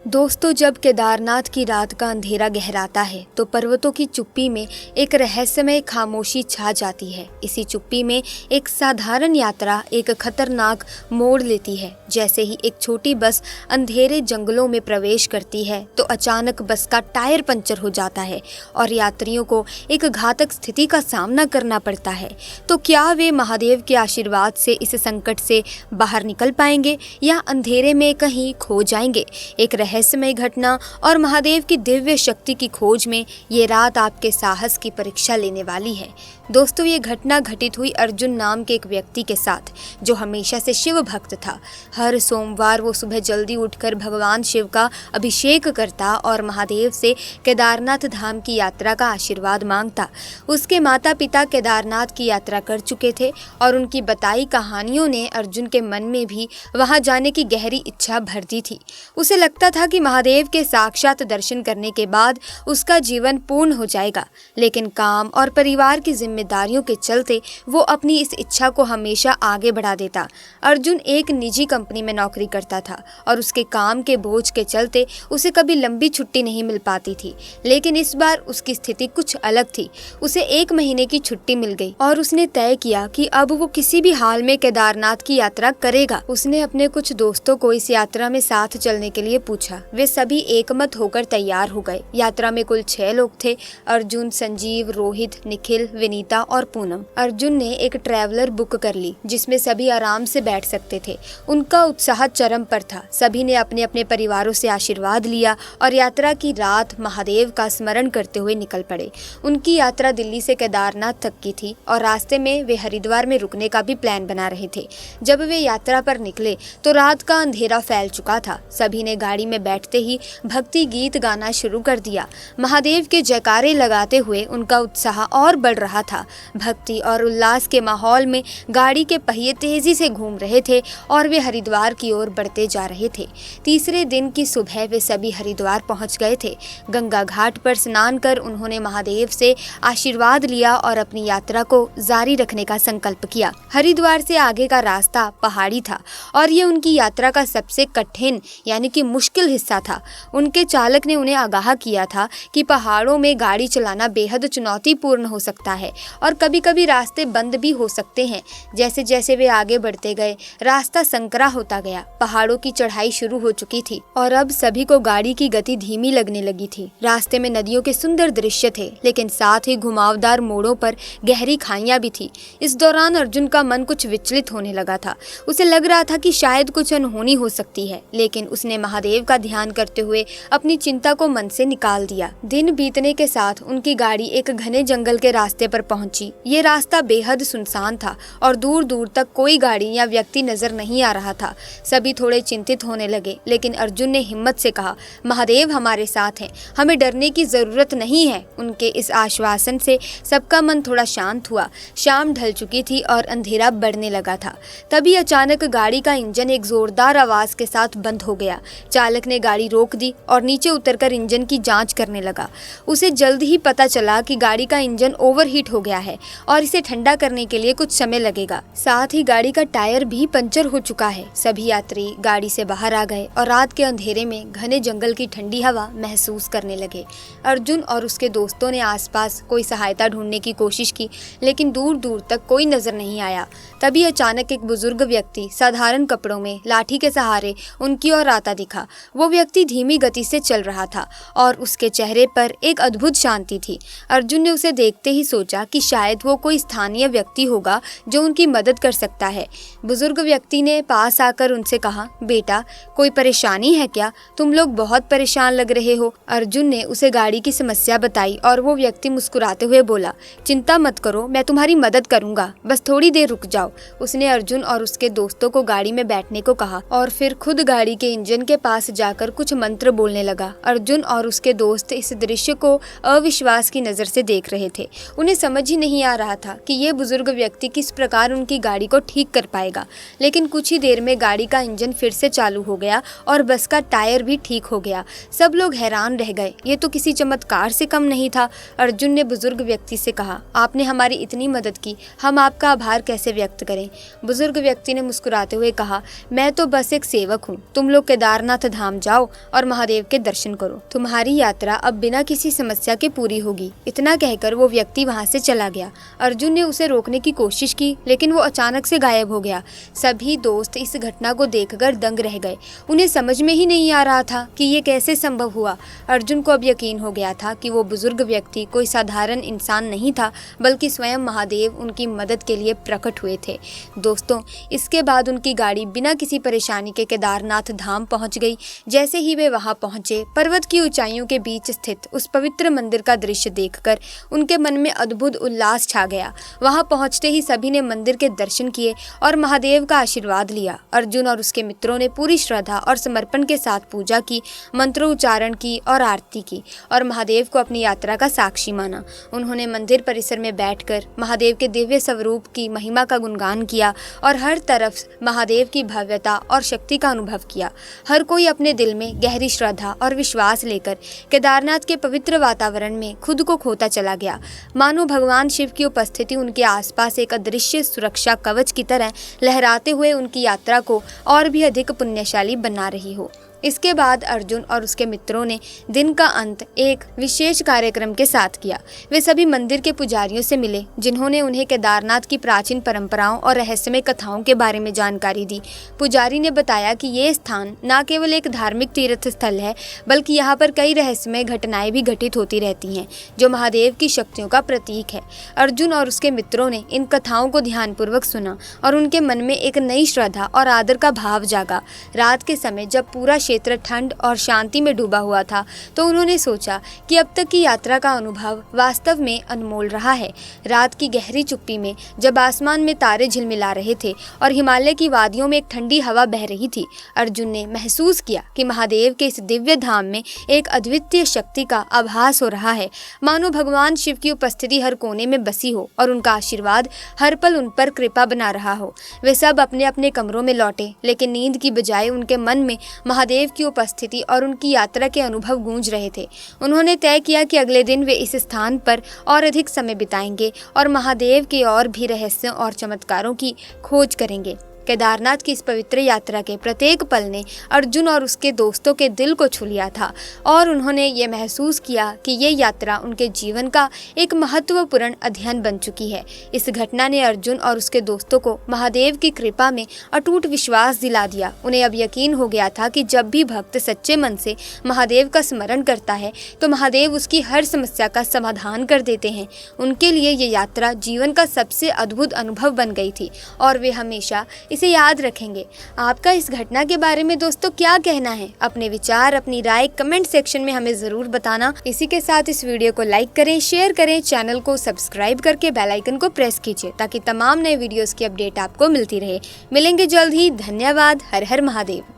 दोस्तों, जब केदारनाथ की रात का अंधेरा गहराता है तो पर्वतों की चुप्पी में एक रहस्यमय खामोशी छा जाती है। इसी चुप्पी में एक साधारण यात्रा एक खतरनाक मोड़ लेती है। जैसे ही एक छोटी बस अंधेरे जंगलों में प्रवेश करती है तो अचानक बस का टायर पंचर हो जाता है और यात्रियों को एक घातक स्थिति का सामना करना पड़ता है। तो क्या वे महादेव के आशीर्वाद से इस संकट से बाहर निकल पाएंगे या अंधेरे में कहीं खो जाएंगे? एक रहस्यमय घटना और महादेव की दिव्य शक्ति की खोज में ये रात आपके साहस की परीक्षा लेने वाली है। दोस्तों, ये घटना घटित हुई अर्जुन नाम के एक व्यक्ति के साथ जो हमेशा से शिव भक्त था। हर सोमवार वो सुबह जल्दी उठकर भगवान शिव का अभिषेक करता और महादेव से केदारनाथ धाम की यात्रा का आशीर्वाद मांगता। उसके माता पिता केदारनाथ की यात्रा कर चुके थे और उनकी बताई कहानियों ने अर्जुन के मन में भी वहां जाने की गहरी इच्छा भर दी थी। उसे लगता था कि महादेव के साक्षात दर्शन करने के बाद उसका जीवन पूर्ण हो जाएगा, लेकिन काम और परिवार की जिम्मेदारियों के चलते वो अपनी इस इच्छा को हमेशा आगे बढ़ा देता। अर्जुन एक निजी कंपनी में नौकरी करता था और उसके काम के बोझ के चलते उसे कभी लंबी छुट्टी नहीं मिल पाती थी। लेकिन इस बार उसकी स्थिति कुछ अलग थी। उसे 1 महीने की छुट्टी मिल गई और उसने तय किया कि अब वो किसी भी हाल में केदारनाथ की यात्रा करेगा। उसने अपने कुछ दोस्तों को इस यात्रा में साथ चलने के लिए पूछा। वे सभी एकमत होकर तैयार हो गए। यात्रा में कुल 6 लोग थे: अर्जुन, संजीव, रोहित, निखिल, विनीता और पूनम। अर्जुन ने एक ट्रैवलर बुक कर ली जिसमें सभी आराम से बैठ सकते थे। उनका उत्साह चरम पर था। सभी ने अपने अपने परिवारों से आशीर्वाद लिया और यात्रा की रात महादेव का स्मरण करते हुए निकल पड़े। उनकी यात्रा दिल्ली से केदारनाथ तक की थी और रास्ते में वे हरिद्वार में रुकने का भी प्लान बना रहे थे। जब वे यात्रा पर निकले तो रात का अंधेरा फैल चुका था। सभी ने गाड़ी में बैठते ही भक्ति गीत गाना शुरू कर दिया। महादेव के जयकारे लगाते हुए उनका उत्साह और बढ़ रहा था। भक्ति और उल्लास के माहौल में गाड़ी के पहिए तेजी से घूम रहे थे और वे हरिद्वार की ओर बढ़ते जा रहे थे। तीसरे दिन की सुबह वे सभी हरिद्वार पहुंच गए थे। गंगा घाट पर स्नान कर उन्होंने महादेव से आशीर्वाद लिया और अपनी यात्रा को जारी रखने का संकल्प किया। हरिद्वार से आगे का रास्ता पहाड़ी था और ये उनकी यात्रा का सबसे कठिन यानी कि मुश्किल हिस्सा था। उनके चालक ने उन्हें आगाह किया था कि पहाड़ों में गाड़ी चलाना बेहद चुनौतीपूर्ण हो सकता है और कभी-कभी रास्ते बंद भी हो सकते हैं। जैसे जैसे वे आगे बढ़ते गए रास्ता संकरा होता गया। पहाड़ों की चढ़ाई शुरू हो चुकी थी और अब सभी को गाड़ी की गति धीमी लगने लगी थी। रास्ते में नदियों के सुंदर दृश्य थे, लेकिन साथ ही घुमावदार मोड़ों पर गहरी खाइयां भी थी। इस दौरान अर्जुन का मन कुछ विचलित होने लगा था। उसे लग रहा था कि शायद कुछ अनहोनी हो सकती है, लेकिन उसने महादेव का ध्यान करते हुए अपनी चिंता को मन से निकाल दिया। दिन बीतने के साथ उनकी गाड़ी एक घने जंगल के रास्ते पर पहुंची। ये रास्ता बेहद सुनसान था और दूर दूर तक कोई गाड़ी या व्यक्ति नजर नहीं आ रहा था। सभी थोड़े चिंतित होने लगे, लेकिन अर्जुन ने हिम्मत से कहा, महादेव हमारे साथ हैं, हमें डरने की जरूरत नहीं है। उनके इस आश्वासन से सबका मन थोड़ा शांत हुआ। शाम ढल चुकी थी और अंधेरा बढ़ने लगा था। तभी अचानक गाड़ी का इंजन एक जोरदार आवाज के साथ बंद हो गया। चालक ने गाड़ी रोक दी और नीचे उतरकर इंजन की जांच करने लगा। उसे जल्द ही पता चला कि गाड़ी का इंजन ओवरहीट हो गया है और इसे ठंडा करने के लिए कुछ समय लगेगा। साथ ही गाड़ी का टायर भी पंचर हो चुका है। सभी यात्री गाड़ी से बाहर आ गए और रात के अंधेरे में घने जंगल की ठंडी हवा महसूस करने लगे। अर्जुन और उसके दोस्तों ने आसपास कोई सहायता ढूंढने की कोशिश की, लेकिन दूर दूर तक कोई नजर नहीं आया। तभी अचानक एक बुजुर्ग व्यक्ति साधारण कपड़ों में लाठी के सहारे उनकी ओर आता दिखा। वो व्यक्ति धीमी गति से चल रहा था और उसके चेहरे पर एक अद्भुत शांति थी। अर्जुन ने उसे देखते ही सोचा कि शायद वो कोई स्थानीय व्यक्ति होगा जो उनकी मदद कर सकता है। बुजुर्ग व्यक्ति ने पास आकर उनसे कहा, बेटा कोई परेशानी है क्या? तुम लोग बहुत परेशान लग रहे हो। अर्जुन ने उसे गाड़ी की समस्या बताई और वो व्यक्ति मुस्कुराते हुए बोला, चिंता मत करो, मैं तुम्हारी मदद करूंगा, बस थोड़ी देर रुक जाओ। उसने अर्जुन और उसके दोस्तों को गाड़ी में बैठने को कहा और फिर खुद गाड़ी के इंजन के पास जाकर कुछ मंत्र बोलने लगा। अर्जुन और उसके दोस्त इस दृश्य को अविश्वास की नजर से देख रहे थे। उन्हें समझ ही नहीं आ रहा था कि ये बुजुर्ग व्यक्ति किस प्रकार उनकी गाड़ी को ठीक कर पाएगा। लेकिन कुछ ही देर में गाड़ी का इंजन फिर से चालू हो गया और बस का टायर भी ठीक हो गया। सब लोग हैरान रह गए, ये तो किसी चमत्कार से कम नहीं था। अर्जुन ने बुजुर्ग व्यक्ति से कहा, आपने हमारी इतनी मदद की, हम आपका आभार कैसे व्यक्त करें? बुजुर्ग व्यक्ति ने मुस्कुराते हुए कहा, मैं तो बस एक सेवक हूँ। तुम लोग केदारनाथ धाम धाम जाओ और महादेव के दर्शन करो। तुम्हारी यात्रा अब बिना किसी समस्या के पूरी होगी। इतना कहकर वो व्यक्ति वहाँ से चला गया। अर्जुन ने उसे रोकने की कोशिश की, लेकिन वो अचानक से गायब हो गया। सभी दोस्त इस घटना को देखकर दंग रह गए। उन्हें समझ में ही नहीं आ रहा था कि ये कैसे संभव हुआ। अर्जुन को अब यकीन हो गया था कि वो बुजुर्ग व्यक्ति कोई साधारण इंसान नहीं था, बल्कि स्वयं महादेव उनकी मदद के लिए प्रकट हुए थे। दोस्तों, इसके बाद उनकी गाड़ी बिना किसी परेशानी के केदारनाथ धाम पहुंच गई। जैसे ही वे वहां पहुंचे, पर्वत की ऊंचाइयों के बीच स्थित उस पवित्र मंदिर का दृश्य देखकर उनके मन में अद्भुत उल्लास छा गया। वहां पहुंचते ही सभी ने मंदिर के दर्शन किए और महादेव का आशीर्वाद लिया। अर्जुन और उसके मित्रों ने पूरी श्रद्धा और समर्पण के साथ पूजा की, मंत्रोच्चारण की और आरती की और महादेव को अपनी यात्रा का साक्षी माना। उन्होंने मंदिर परिसर में बैठकर महादेव के दिव्य स्वरूप की महिमा का गुणगान किया और हर तरफ महादेव की भव्यता और शक्ति का अनुभव किया। हर कोई अपने दिल में गहरी श्रद्धा और विश्वास लेकर केदारनाथ के पवित्र वातावरण में खुद को खोता चला गया। मानो भगवान शिव की उपस्थिति उनके आसपास एक अदृश्य सुरक्षा कवच की तरह लहराते हुए उनकी यात्रा को और भी अधिक पुण्यशाली बना रही हो। इसके बाद अर्जुन और उसके मित्रों ने दिन का अंत एक विशेष कार्यक्रम के साथ किया। वे सभी मंदिर के पुजारियों से मिले, जिन्होंने उन्हें केदारनाथ की प्राचीन परंपराओं और रहस्यमय कथाओं के बारे में जानकारी दी। पुजारी ने बताया कि ये स्थान न केवल एक धार्मिक तीर्थ स्थल है, बल्कि यहाँ पर कई रहस्यमय घटनाएं भी घटित होती रहती हैं, जो महादेव की शक्तियों का प्रतीक है। अर्जुन और उसके मित्रों ने इन कथाओं को ध्यानपूर्वक सुना और उनके मन में एक नई श्रद्धा और आदर का भाव जागा। रात के समय जब पूरा क्षेत्र ठंड और शांति में डूबा हुआ था, तो उन्होंने सोचा कि अब तक की यात्रा का अनुभव वास्तव में अनमोल रहा है। रात की गहरी चुप्पी में जब आसमान में तारे झिलमिला रहे थे और हिमालय की वादियों में एक ठंडी हवा बह रही थी, अर्जुन ने महसूस किया कि महादेव के इस दिव्य धाम में एक अद्वितीय शक्ति का आभास हो रहा है। मानो भगवान शिव की उपस्थिति हर कोने में बसी हो और उनका आशीर्वाद हर पल उन पर कृपा बना रहा हो। वे सब अपने अपने कमरों में लौटे, लेकिन नींद की बजाय उनके मन में महादेव की उपस्थिति और उनकी यात्रा के अनुभव गूंज रहे थे। उन्होंने तय किया कि अगले दिन वे इस स्थान पर और अधिक समय बिताएंगे और महादेव के और भी रहस्यों और चमत्कारों की खोज करेंगे। केदारनाथ की इस पवित्र यात्रा के प्रत्येक पल ने अर्जुन और उसके दोस्तों के दिल को छू लिया था और उन्होंने ये महसूस किया कि ये यात्रा उनके जीवन का एक महत्वपूर्ण अध्ययन बन चुकी है। इस घटना ने अर्जुन और उसके दोस्तों को महादेव की कृपा में अटूट विश्वास दिला दिया। उन्हें अब यकीन हो गया था कि जब भी भक्त सच्चे मन से महादेव का स्मरण करता है, तो महादेव उसकी हर समस्या का समाधान कर देते हैं। उनके लिए ये यात्रा जीवन का सबसे अद्भुत अनुभव बन गई थी और वे हमेशा इसे याद रखेंगे। आपका इस घटना के बारे में दोस्तों क्या कहना है? अपने विचार, अपनी राय कमेंट सेक्शन में हमें जरूर बताना। इसी के साथ इस वीडियो को लाइक करें, शेयर करें, चैनल को सब्सक्राइब करके बेल आइकन को प्रेस कीजिए, ताकि तमाम नए वीडियोस की अपडेट आपको मिलती रहे। मिलेंगे जल्द ही। धन्यवाद। हर हर महादेव।